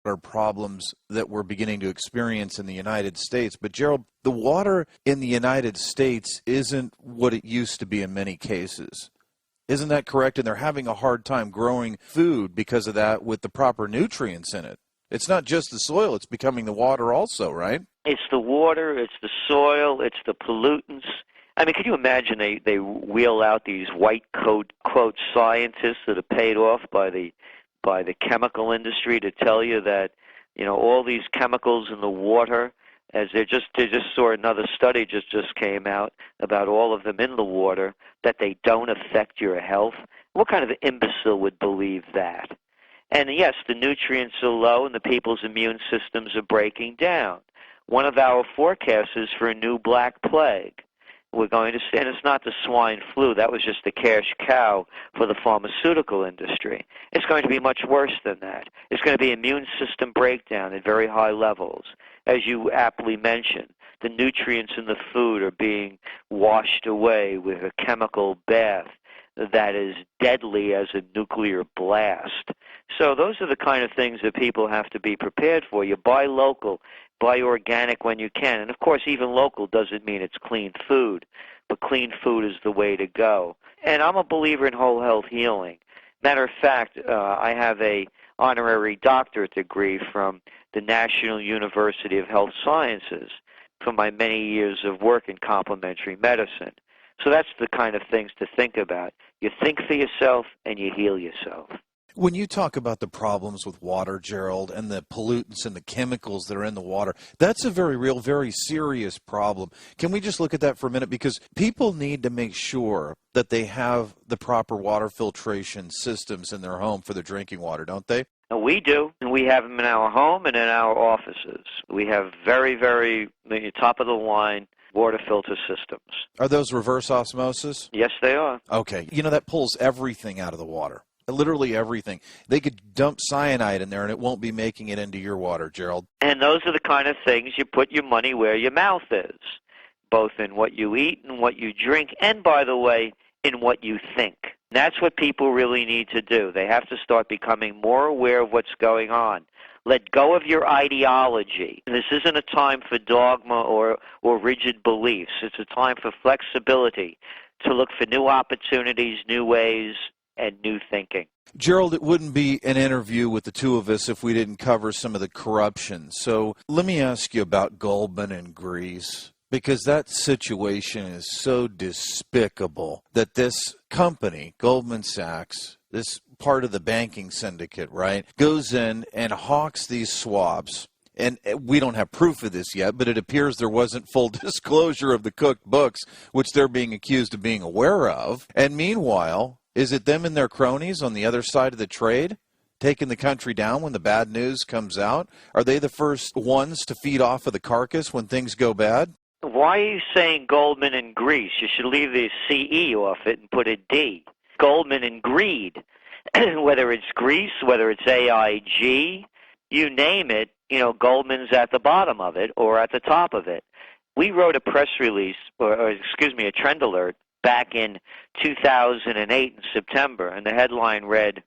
water problems that we're beginning to experience in the United States. But, Gerald, the water in the United States isn't what it used to be in many cases. Isn't that correct? And they're having a hard time growing food because of that with the proper nutrients in it. It's not just the soil, it's becoming the water also, right? It's the water, it's the soil, it's the pollutants. I mean, can you imagine they wheel out these white coat, quote, scientists that are paid off by the chemical industry to tell you that, you know, all these chemicals in the water, as they just saw another study just came out about all of them in the water, that they don't affect your health. What kind of imbecile would believe that? And yes, the nutrients are low and the people's immune systems are breaking down. One of our forecasts is for a new black plague. We're going to see, and it's not the swine flu, that was just the cash cow for the pharmaceutical industry. It's going to be much worse than that. It's going to be immune system breakdown at very high levels. As you aptly mentioned, the nutrients in the food are being washed away with a chemical bath that is deadly as a nuclear blast. So those are the kind of things that people have to be prepared for. You buy local, buy organic when you can. And, of course, even local doesn't mean it's clean food, but clean food is the way to go. And I'm a believer in whole health healing. Matter of fact, I have a honorary doctorate degree from the National University of Health Sciences for my many years of work in complementary medicine. So that's the kind of things to think about. You think for yourself and you heal yourself. When you talk about the problems with water, Gerald, and the pollutants and the chemicals that are in the water, that's a very real, very serious problem. Can we just look at that for a minute? Because people need to make sure that they have the proper water filtration systems in their home for their drinking water, don't they? We do. We have them in our home and in our offices. We have very, very top-of-the-line water filter systems. Are those reverse osmosis? Yes, they are. Okay. You know, that pulls everything out of the water. Literally everything. They could dump cyanide in there and it won't be making it into your water, Gerald. And those are the kind of things you put your money where your mouth is, both in what you eat and what you drink, and, by the way, in what you think. That's what people really need to do. They have to start becoming more aware of what's going on. Let go of your ideology. This isn't a time for dogma or rigid beliefs. It's a time for flexibility, to look for new opportunities, new ways, and new thinking. Gerald, it wouldn't be an interview with the two of us if we didn't cover some of the corruption. So let me ask you about Goldman and Greece, because that situation is so despicable that this company, Goldman Sachs, this part of the banking syndicate, right, goes in and hawks these swabs. And we don't have proof of this yet, but it appears there wasn't full disclosure of the cooked books, which they're being accused of being aware of. And meanwhile, is it them and their cronies on the other side of the trade taking the country down when the bad news comes out? Are they the first ones to feed off of the carcass when things go bad? Why are you saying Goldman and Greece? You should leave the CE off it and put a D. Goldman and greed. Whether it's Greece, whether it's AIG, you name it, you know, Goldman's at the bottom of it or at the top of it. We wrote a press release, a trend alert, back in 2008 in September, and the headline read,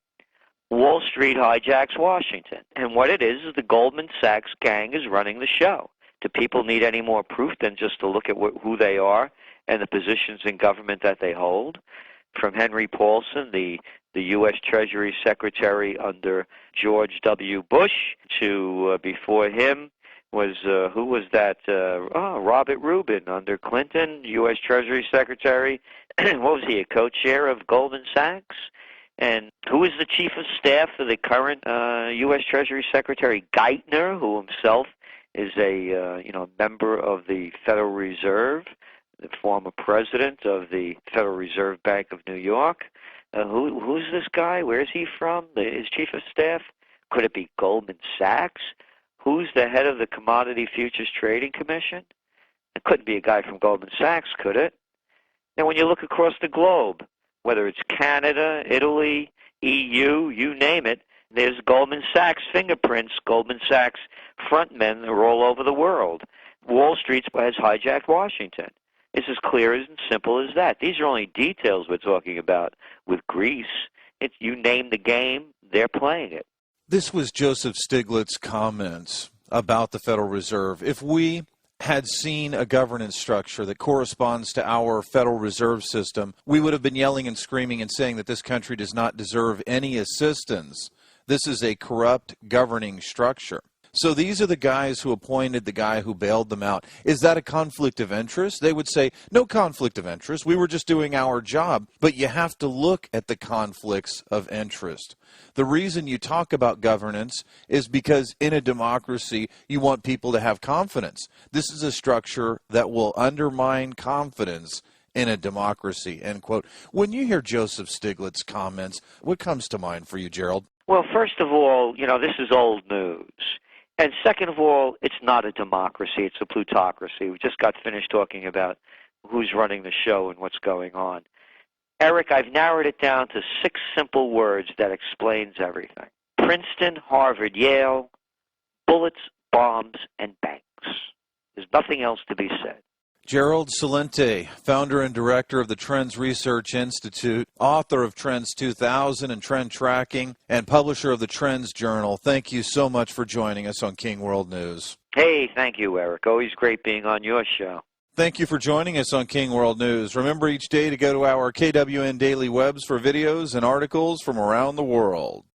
Wall Street hijacks Washington. And what it is the Goldman Sachs gang is running the show. Do people need any more proof than just to look at who they are and the positions in government that they hold? From Henry Paulson, the U.S. Treasury Secretary under George W. Bush, to before him was, who was that? Robert Rubin under Clinton, U.S. Treasury Secretary. What was he, a co-chair of Goldman Sachs? And who is the chief of staff for the current U.S. Treasury Secretary? Geithner, who himself is a member of the Federal Reserve, the former president of the Federal Reserve Bank of New York. Who's this guy? Where is he from? His chief of staff? Could it be Goldman Sachs? Who's the head of the Commodity Futures Trading Commission? It couldn't be a guy from Goldman Sachs, could it? Now, when you look across the globe, whether it's Canada, Italy, EU, you name it, there's Goldman Sachs fingerprints. Goldman Sachs frontmen are all over the world. Wall Street has hijacked Washington. It's as clear and simple as that. These are only details we're talking about with Greece. You name the game, they're playing it. This was Joseph Stiglitz's comments about the Federal Reserve. If we had seen a governance structure that corresponds to our Federal Reserve System, we would have been yelling and screaming and saying that this country does not deserve any assistance. This is a corrupt governing structure. So these are the guys who appointed the guy who bailed them out. Is that a conflict of interest? They would say, no conflict of interest. We were just doing our job. But you have to look at the conflicts of interest. The reason you talk about governance is because in a democracy, you want people to have confidence. This is a structure that will undermine confidence in a democracy, end quote. When you hear Joseph Stiglitz's comments, what comes to mind for you, Gerald? Well, first of all, this is old news. And second of all, it's not a democracy, it's a plutocracy. We just got finished talking about who's running the show and what's going on. Eric, I've narrowed it down to 6 simple words that explains everything. Princeton, Harvard, Yale, bullets, bombs, and banks. There's nothing else to be said. Gerald Celente, founder and director of the Trends Research Institute, author of Trends 2000 and Trend Tracking, and publisher of the Trends Journal. Thank you so much for joining us on King World News. Hey, thank you, Eric. Always great being on your show. Thank you for joining us on King World News. Remember each day to go to our KWN Daily Webs for videos and articles from around the world.